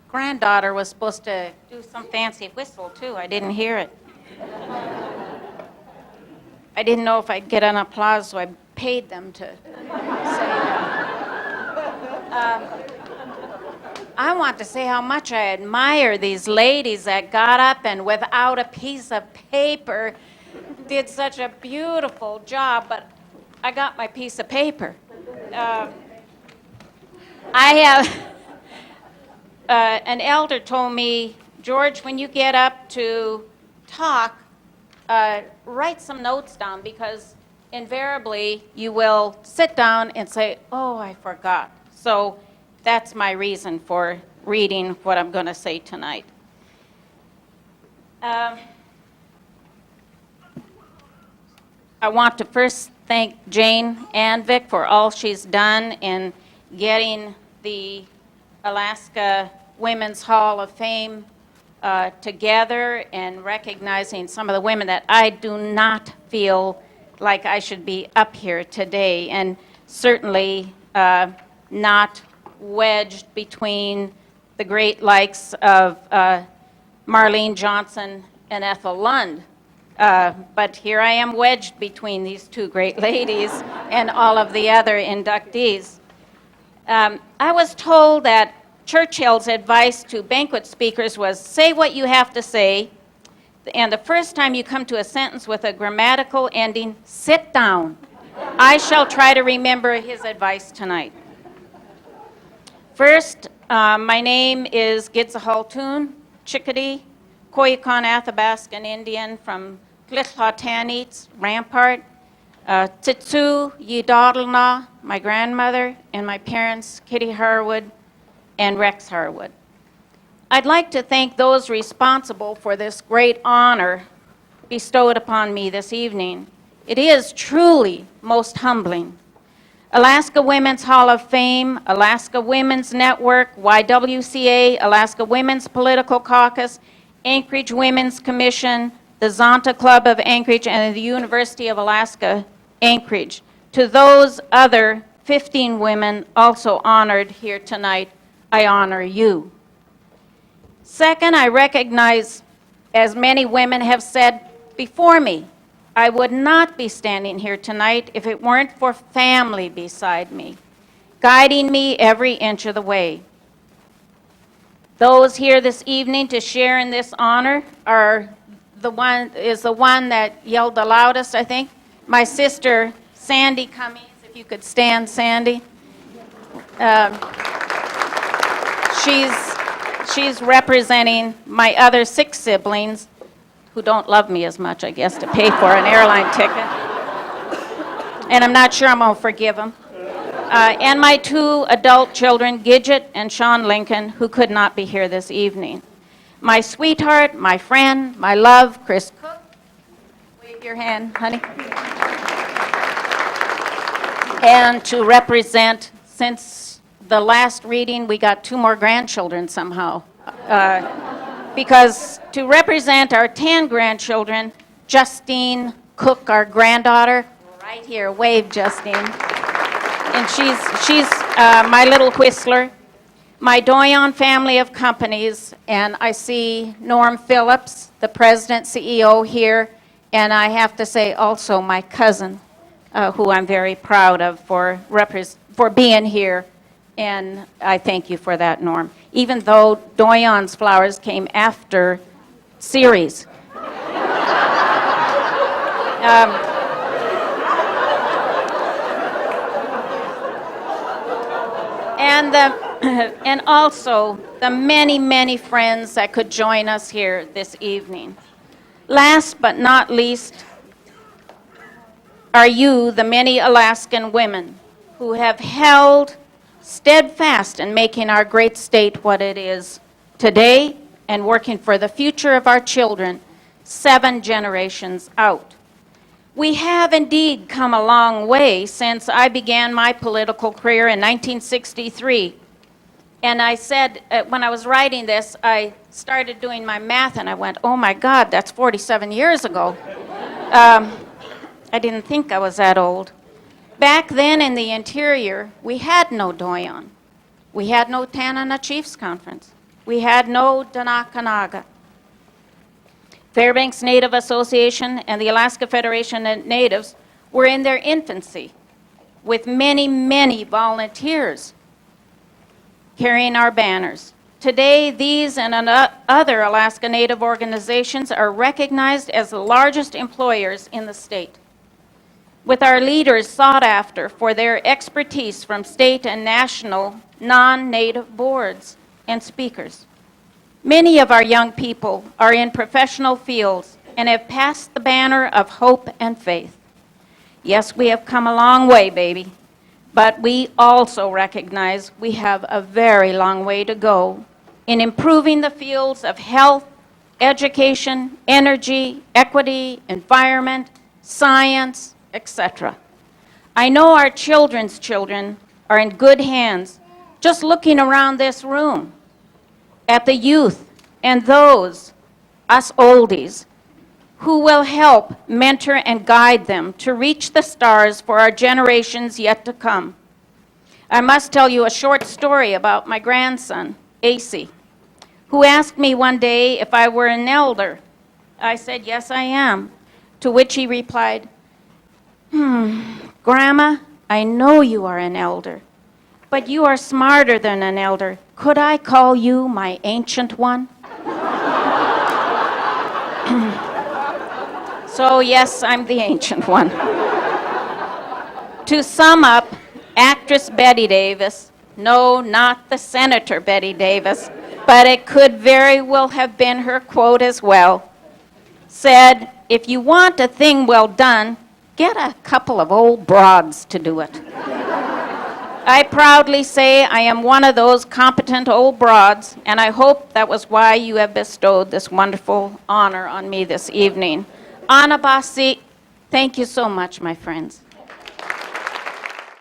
granddaughter was supposed to do some fancy whistle, too. I didn't hear it. I didn't know if I'd get an applause, so I paid them to say that. I want to say how much I admire these ladies that got up and without a piece of paper did such a beautiful job, but I got my piece of paper. I have, an elder told me, George, when you get up to talk, write some notes down, because invariably you will sit down and say, oh, I forgot. So that's my reason for reading what I'm going to say tonight. I want to first thank Jane Anvik for all she's done in getting the Alaska Women's Hall of Fame together and recognizing some of the women that I do not feel like I should be up here today, and certainly not wedged between the great likes of Marlene Johnson and Ethel Lund. But here I am wedged between these two great ladies and all of the other inductees. I was told that Churchill's advice to banquet speakers was, say what you have to say, and the first time you come to a sentence with a grammatical ending, sit down. I shall try to remember his advice tonight. First, my name is Gitzahaltoon Chickadee, Koyukon Athabaskan Indian from Glithlatanits, Rampart, Titsu Yidadalna, my grandmother, and my parents, Kitty Harwood and Rex Harwood. I'd like to thank those responsible for this great honor bestowed upon me this evening. It is truly most humbling. Alaska Women's Hall of Fame, Alaska Women's Network, YWCA, Alaska Women's Political Caucus, Anchorage Women's Commission, the Zonta Club of Anchorage, and the University of Alaska, Anchorage. To those other 15 women also honored here tonight, I honor you. Second, I recognize, as many women have said before me, I would not be standing here tonight if it weren't for family beside me, guiding me every inch of the way. Those here this evening to share in this honor are the one that yelled the loudest, I think. My sister, Sandy Cummings, if you could stand, Sandy. She's representing my other 6 siblings, who don't love me as much, I guess, to pay for an airline ticket. And I'm not sure I'm going to forgive them. And my 2 adult children, Gidget and Sean Lincoln, who could not be here this evening. My sweetheart, my friend, my love, Chris Cook. Wave your hand, honey. And to represent, since the last reading, we got 2 more grandchildren somehow. Because to represent our 10 grandchildren, Justine Cook, our granddaughter, right here, wave, Justine. And she's my little whistler. My Doyon family of companies, and I see Norm Phillips, the president, CEO here, and I have to say also my cousin, who I'm very proud of for being here, and I thank you for that, Norm. Even though Doyon's flowers came after Ceres. And also the many, many friends that could join us here this evening. Last but not least are you, the many Alaskan women who have held steadfast in making our great state what it is today and working for the future of our children 7 generations out. We have indeed come a long way since I began my political career in 1963. And I said, when I was writing this, I started doing my math and I went, oh my God, that's 47 years ago. I didn't think I was that old. Back then in the interior, we had no Doyon. We had no Tanana Chiefs Conference. We had no Danakanaga. Fairbanks Native Association and the Alaska Federation of Natives were in their infancy, with many, many volunteers carrying our banners. Today, these and other Alaska Native organizations are recognized as the largest employers in the state, with our leaders sought after for their expertise from state and national non-Native boards and speakers. Many of our young people are in professional fields and have passed the banner of hope and faith. Yes, we have come a long way, baby, but we also recognize we have a very long way to go in improving the fields of health, education, energy, equity, environment, science, etc. I know our children's children are in good hands just looking around this room at the youth and those, us oldies, who will help mentor and guide them to reach the stars for our generations yet to come. I must tell you a short story about my grandson, AC, who asked me one day if I were an elder. I said, yes, I am. To which he replied, Grandma, I know you are an elder, but you are smarter than an elder. Could I call you my ancient one? So yes, I'm the ancient one. To sum up, actress Betty Davis, no, not the Senator Betty Davis, but it could very well have been her quote as well, said, if you want a thing well done, get a couple of old broads to do it. I proudly say I am one of those competent old broads, and I hope that was why you have bestowed this wonderful honor on me this evening. Anabasi, thank you so much, my friends.